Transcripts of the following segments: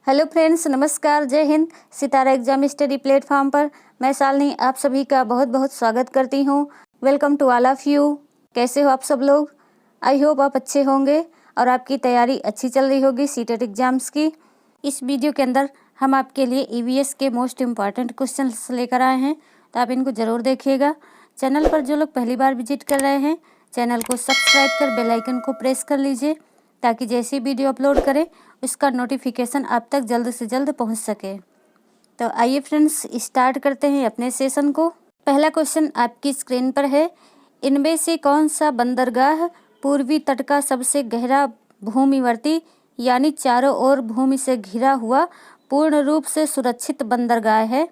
Hello friends, नमस्कार, जय हिंद। सितारा exam study platform पर मैं शालिनी आप सभी का बहुत बहुत स्वागत करती हूँ। Welcome to all of you. कैसे हो आप सब लोग? आई होप आप अच्छे होंगे और आपकी तैयारी अच्छी चल रही होगी सीटेट एग्जाम्स की। इस वीडियो के अंदर हम आपके लिए ईवीएस के मोस्ट इम्पॉर्टेंट क्वेश्चन लेकर आए हैं, तो आप इनको ज़रूर देखिएगा। चैनल पर जो लोग पहली बार विजिट कर रहे हैं, चैनल को सब्सक्राइब कर बेल आइकन को प्रेस कर लीजिए, ताकि जैसी वीडियो अपलोड करें उसका नोटिफिकेशन आप तक जल्द से जल्द पहुंच सके। तो आइए फ्रेंड्स, स्टार्ट करते हैं अपने सेशन को। पहला क्वेश्चन आपकी स्क्रीन पर है। इनमें से कौन सा बंदरगाह पूर्वी तट का सबसे गहरा भूमिवर्ती यानी चारों ओर भूमि से घिरा हुआ पूर्ण रूप से सुरक्षित बंदरगाह है?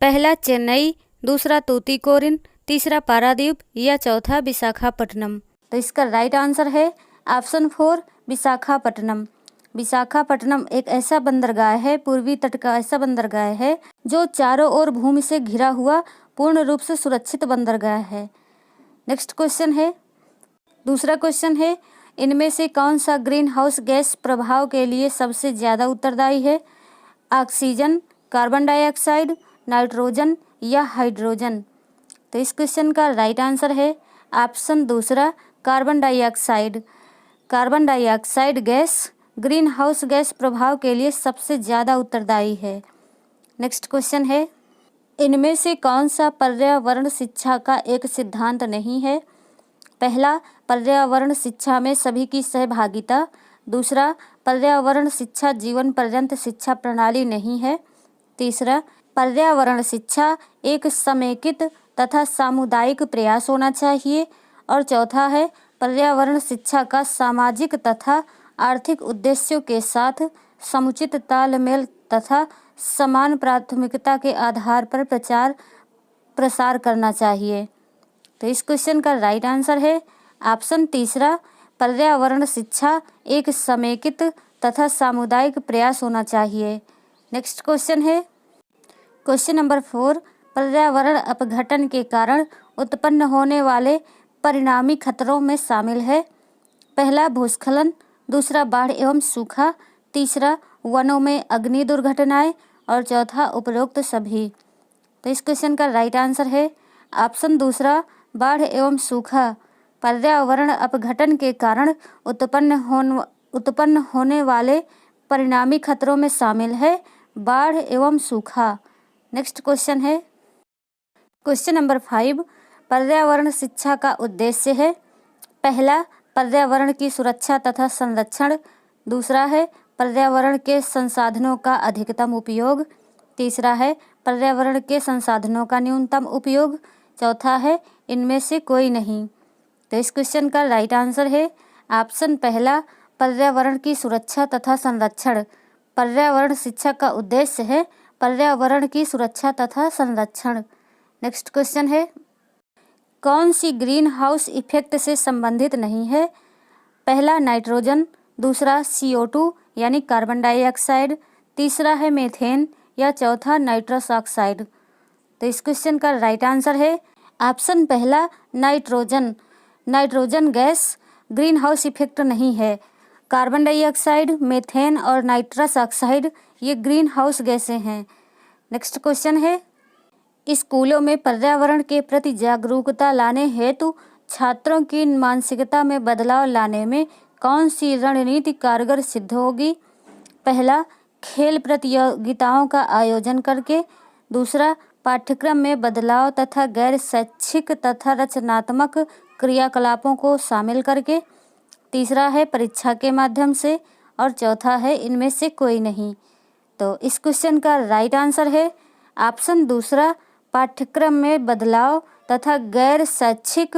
पहला चेन्नई, दूसरा तूतीकोरिन, तीसरा पारादीप या चौथा विशाखापट्टनम। तो इसका राइट आंसर है ऑप्शन 4 विशाखापट्टनम। विशाखापट्टनम एक ऐसा बंदरगाह है, पूर्वी तट का ऐसा बंदरगाह है जो चारों ओर भूमि से घिरा हुआ पूर्ण रूप से सुरक्षित बंदरगाह है। नेक्स्ट क्वेश्चन है, दूसरा क्वेश्चन है, इनमें से कौन सा ग्रीन हाउस गैस प्रभाव के लिए सबसे ज़्यादा उत्तरदायी है? ऑक्सीजन, कार्बन डाइऑक्साइड, नाइट्रोजन या हाइड्रोजन। तो इस क्वेश्चन का राइट आंसर है ऑप्शन दूसरा carbon dioxide. Carbon dioxide gas green house gas प्रभाव के लिए सबसे ज़्यादा उत्तरदायी है। नेक्स्ट क्वेश्चन है, इनमें से कौन सा पर्यावरण शिक्षा का एक सिद्धांत नहीं है? पहला, पर्यावरण शिक्षा में सभी की सहभागिता। दूसरा, पर्यावरण शिक्षा जीवन पर्यंत शिक्षा प्रणाली नहीं है। तीसरा, पर्यावरण शिक्षा एक समेकित तथा सामुदायिक प्रयास होना चाहिए। और चौथा है, पर्यावरण शिक्षा का सामाजिक तथा आर्थिक उद्देश्यों के साथ समुचित तालमेल तथा समान प्राथमिकता के आधार पर प्रचार प्रसार करना चाहिए। तो इस क्वेश्चन का राइट आंसर है ऑप्शन तीसरा, पर्यावरण शिक्षा एक समेकित तथा सामुदायिक प्रयास होना चाहिए। नेक्स्ट क्वेश्चन है, क्वेश्चन नंबर 4, पर्यावरण अपघटन के कारण उत्पन्न होने वाले परिणामी खतरों में शामिल है? पहला, भूस्खलन, दूसरा, बाढ़ एवं सूखा, तीसरा, वनों में अग्नि दुर्घटनाएं और चौथा, उपरोक्त सभी। तो इस क्वेश्चन का राइट आंसर है ऑप्शन दूसरा, बाढ़ एवं सूखा पर्यावरण अपघटन के कारण उत्पन्न होने वाले परिणामी खतरों में शामिल है, बाढ़ एवं सूखा। नेक्स्ट क्वेश्चन है, क्वेश्चन नंबर 5, पर्यावरण शिक्षा का उद्देश्य है? पहला, पर्यावरण की सुरक्षा तथा संरक्षण। दूसरा है, पर्यावरण के संसाधनों का अधिकतम उपयोग। तीसरा है, पर्यावरण के संसाधनों का न्यूनतम उपयोग। चौथा है, इनमें से कोई नहीं। तो इस क्वेश्चन का राइट आंसर है ऑप्शन पहला, पर्यावरण की सुरक्षा तथा संरक्षण। पर्यावरण शिक्षा का उद्देश्य है पर्यावरण की सुरक्षा तथा संरक्षण। नेक्स्ट क्वेश्चन है, कौन सी ग्रीन हाउस इफेक्ट से संबंधित नहीं है? पहला, नाइट्रोजन, दूसरा, CO2 यानी कार्बन डाइऑक्साइड, तीसरा है मीथेन या चौथा नाइट्रस ऑक्साइड। तो इस क्वेश्चन का राइट आंसर है ऑप्शन पहला, nitrogen. Nitrogen gas green house effect नहीं है। कार्बन डाइऑक्साइड, मीथेन और नाइट्रस ऑक्साइड ये ग्रीन हाउस गैसें हैं। नेक्स्ट क्वेश्चन है, स्कूलों में पर्यावरण के प्रति जागरूकता लाने हेतु छात्रों की मानसिकता में बदलाव लाने में कौन सी रणनीति कारगर सिद्ध होगी? पहला, खेल प्रतियोगिताओं का आयोजन करके। दूसरा, पाठ्यक्रम में बदलाव तथा गैर शैक्षिक तथा रचनात्मक क्रियाकलापों को शामिल करके। तीसरा है, परीक्षा के माध्यम से। और चौथा है, इनमें से कोई नहीं। तो इस क्वेश्चन का राइट आंसर है ऑप्शन दूसरा, पाठ्यक्रम में बदलाव तथा गैर शैक्षिक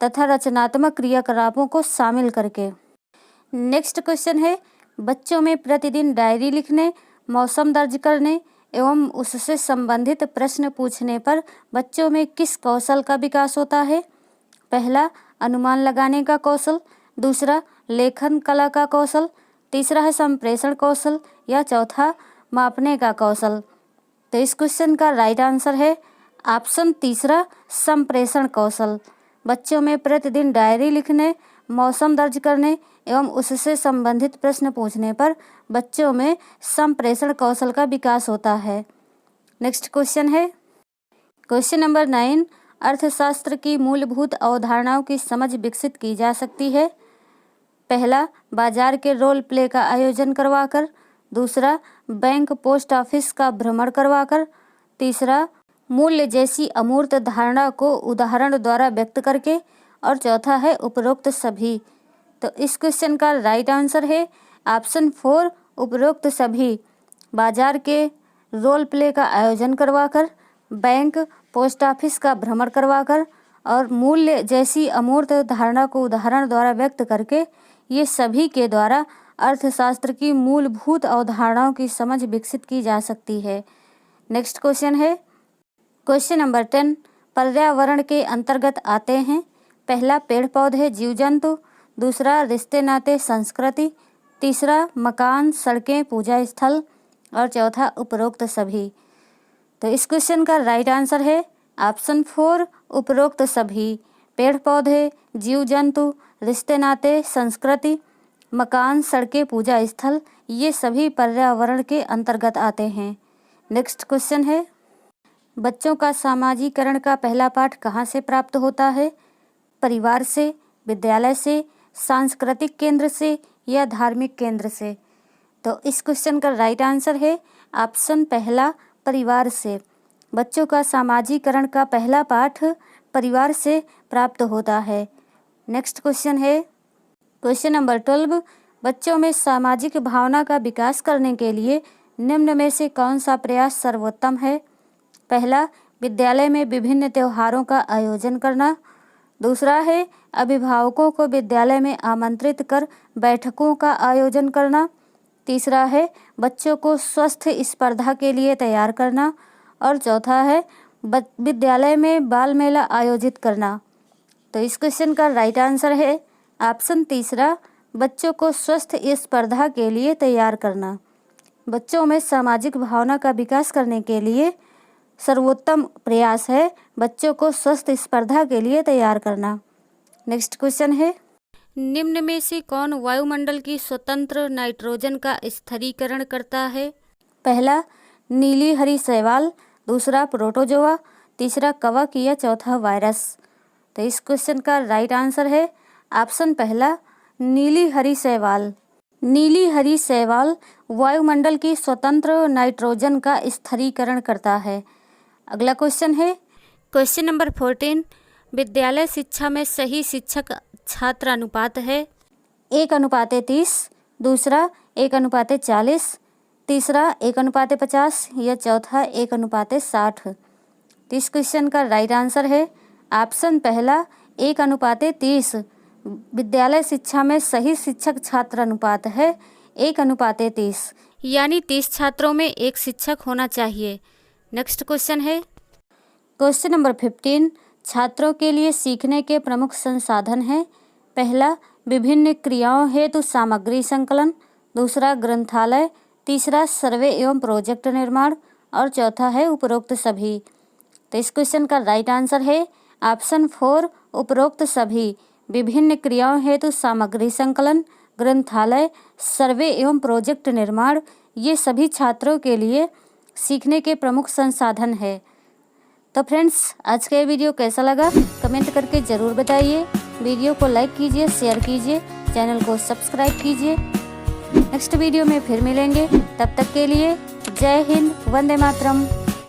तथा रचनात्मक क्रियाकलापों को शामिल करके। नेक्स्ट क्वेश्चन है, बच्चों में प्रतिदिन डायरी लिखने, मौसम दर्ज करने एवं उससे संबंधित प्रश्न पूछने पर बच्चों में किस कौशल का विकास होता है? पहला, अनुमान लगाने का कौशल। दूसरा, लेखन कला का कौशल। तीसरा है संप्रेषण कौशल या चौथा, मापने का कौशल। तो इस क्वेश्चन का राइट आंसर है ऑप्शन तीसरा, संप्रेषण कौशल। बच्चों में प्रतिदिन डायरी लिखने, मौसम दर्ज करने एवं उससे संबंधित प्रश्न पूछने पर बच्चों में संप्रेषण कौशल का विकास होता है। नेक्स्ट क्वेश्चन है क्वेश्चन नंबर 9, अर्थशास्त्र की मूलभूत अवधारणाओं की समझ विकसित की जा सकती है। पहला, बाजार के रोल प्ले का आयोजन करवाकर। दूसरा, बैंक पोस्ट ऑफिस का भ्रमण करवाकर। तीसरा, मूल्य जैसी अमूर्त धारणा को उदाहरण द्वारा व्यक्त करके। और चौथा है उपरोक्त सभी। तो इस क्वेश्चन का राइट आंसर है ऑप्शन 4, उपरोक्त सभी। बाजार के रोल प्ले का आयोजन करवाकर, बैंक पोस्ट ऑफिस का भ्रमण करवाकर और मूल्य जैसी अमूर्त धारणा को उदाहरण द्वारा व्यक्त करके, ये सभी के द्वारा अर्थशास्त्र की मूलभूत अवधारणाओं की समझ विकसित की जा सकती है। नेक्स्ट क्वेश्चन है क्वेश्चन नंबर 10, पर्यावरण के अंतर्गत आते हैं। पहला, पेड़ पौधे जीव जंतु। दूसरा, रिश्ते नाते संस्कृति। तीसरा, मकान सड़कें पूजा स्थल। और चौथा, उपरोक्त सभी। तो इस क्वेश्चन का राइट आंसर है ऑप्शन 4, उपरोक्त सभी। पेड़ पौधे जीव जंतु, रिश्ते नाते संस्कृति, मकान सड़कें पूजा स्थल, ये सभी पर्यावरण के अंतर्गत आते हैं। नेक्स्ट क्वेश्चन है बच्चों का सामाजिकरण का पहला पाठ कहाँ से प्राप्त होता है। परिवार से, विद्यालय से, सांस्कृतिक केंद्र से या धार्मिक केंद्र से। तो इस क्वेश्चन का राइट आंसर है ऑप्शन पहला, परिवार से। बच्चों का सामाजिकरण का पहला पाठ परिवार से प्राप्त होता है। नेक्स्ट क्वेश्चन है क्वेश्चन नंबर 12, बच्चों में सामाजिक भावना का विकास करने के लिए निम्न में से कौन सा प्रयास सर्वोत्तम है। पहला, विद्यालय में विभिन्न त्योहारों का आयोजन करना। दूसरा है अभिभावकों को विद्यालय में आमंत्रित कर बैठकों का आयोजन करना। तीसरा है बच्चों को स्वस्थ स्पर्धा के लिए तैयार करना। और चौथा है विद्यालय में बाल मेला आयोजित करना। तो इस क्वेश्चन का राइट आंसर है ऑप्शन तीसरा, बच्चों को स्वस्थ स्पर्धा के लिए तैयार करना। बच्चों में सामाजिक भावना का विकास करने के लिए सर्वोत्तम प्रयास है बच्चों को स्वस्थ स्पर्धा के लिए तैयार करना। नेक्स्ट क्वेश्चन है निम्न में से कौन वायुमंडल की स्वतंत्र नाइट्रोजन का स्थिरीकरण करता है। पहला, नीली हरी शैवाल। दूसरा, प्रोटोजोआ। तीसरा, कवक या चौथा, वायरस। तो इस क्वेश्चन का राइट आंसर है ऑप्शन पहला, नीली हरी शैवाल। नीली हरी शैवाल वायुमंडल की स्वतंत्र नाइट्रोजन का स्थिरीकरण करता है। अगला क्वेश्चन है क्वेश्चन नंबर 14, विद्यालय शिक्षा में सही शिक्षक छात्र अनुपात है। 1:30। दूसरा 1:40। तीसरा 1:50 या चौथा 1:60। तो इस क्वेश्चन का राइट आंसर है ऑप्शन पहला, 1:30। विद्यालय शिक्षा में सही शिक्षक छात्र अनुपात है 1:30, यानी 30 छात्रों में एक शिक्षक होना चाहिए। नेक्स्ट क्वेश्चन है क्वेश्चन नंबर 15, छात्रों के लिए सीखने के प्रमुख संसाधन हैं। पहला, विभिन्न क्रियाओं हेतु सामग्री संकलन। दूसरा, ग्रंथालय। तीसरा, सर्वे एवं प्रोजेक्ट निर्माण। और चौथा है उपरोक्त सभी। तो इस क्वेश्चन का राइट आंसर है ऑप्शन 4, उपरोक्त सभी। विभिन्न क्रियाओं हेतु सामग्री संकलन, ग्रंथालय, सर्वे एवं प्रोजेक्ट निर्माण, ये सभी छात्रों के लिए सीखने के प्रमुख संसाधन है। तो फ्रेंड्स, आज का ये वीडियो कैसा लगा कमेंट करके ज़रूर बताइए। वीडियो को लाइक कीजिए, शेयर कीजिए, चैनल को सब्सक्राइब कीजिए। नेक्स्ट वीडियो में फिर मिलेंगे, तब तक के लिए जय हिंद, वंदे मातरम।